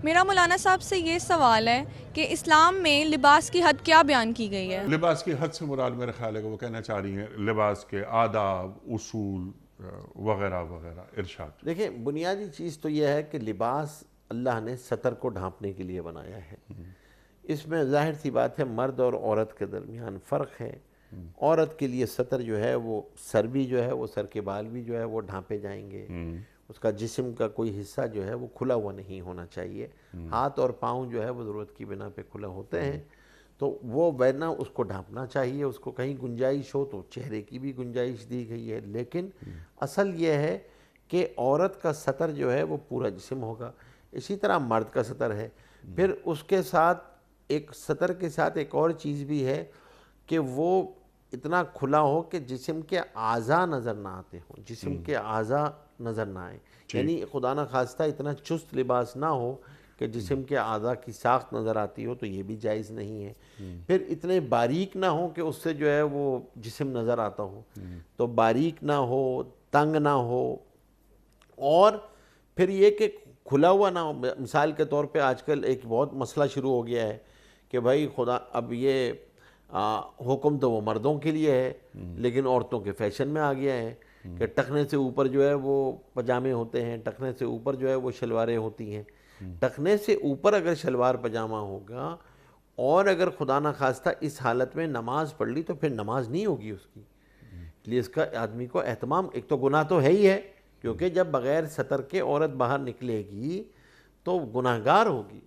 میرا مولانا صاحب سے یہ سوال ہے کہ اسلام میں لباس کی حد کیا بیان کی گئی ہے؟ لباس کی حد سے مراد میرے خیال ہے کہ وہ کہنا چاہ رہی ہیں لباس کے آداب، اصول وغیرہ وغیرہ ارشاد۔ دیکھیں بنیادی چیز تو یہ ہے کہ لباس اللہ نے ستر کو ڈھانپنے کے لیے بنایا ہے۔ اس میں ظاہر سی بات ہے مرد اور عورت کے درمیان فرق ہے۔ عورت کے لیے ستر جو ہے وہ سر بھی جو ہے وہ سر کے بال بھی جو ہے وہ ڈھانپے جائیں گے، اس کا جسم کا کوئی حصہ جو ہے وہ کھلا ہوا نہیں ہونا چاہیے، ہاتھ اور پاؤں جو ہے وہ ضرورت کی بنا پہ کھلا ہوتے ہیں، تو وہ ورنہ اس کو ڈھانپنا چاہیے۔ اس کو کہیں گنجائش ہو تو چہرے کی بھی گنجائش دی گئی ہے، لیکن اصل یہ ہے کہ عورت کا ستر جو ہے وہ پورا جسم ہوگا، اسی طرح مرد کا ستر ہے۔ پھر اس کے ساتھ ایک ستر کے ساتھ ایک اور چیز بھی ہے کہ وہ اتنا کھلا ہو کہ جسم کے اعضاء نظر نہ آتے ہوں، جسم کے اعضاء نظر نہ آئیں، یعنی خدا نہ خواستہ اتنا چست لباس نہ ہو کہ جسم کے اعضاء کی ساخت نظر آتی ہو، تو یہ بھی جائز نہیں ہے۔ پھر اتنے باریک نہ ہو کہ اس سے جو ہے وہ جسم نظر آتا ہو، تو باریک نہ ہو، تنگ نہ ہو، اور پھر یہ کہ کھلا ہوا نہ ہو۔ مثال کے طور پہ آج کل ایک بہت مسئلہ شروع ہو گیا ہے کہ بھائی خدا اب یہ حکم تو وہ مردوں کے لیے ہے لیکن عورتوں کے فیشن میں آ گیا ہے کہ ٹخنے سے اوپر جو ہے وہ پجامے ہوتے ہیں، ٹخنے سے اوپر جو ہے وہ شلواریں ہوتی ہیں۔ ٹخنے سے اوپر اگر شلوار پجامہ ہوگا اور اگر خدا نہ خواستہ اس حالت میں نماز پڑھ لی تو پھر نماز نہیں ہوگی اس کی، اس لیے اس کا آدمی کو اہتمام، ایک تو گناہ تو ہے ہی ہے کیونکہ جب بغیر ستر کے عورت باہر نکلے گی تو گناہگار ہوگی۔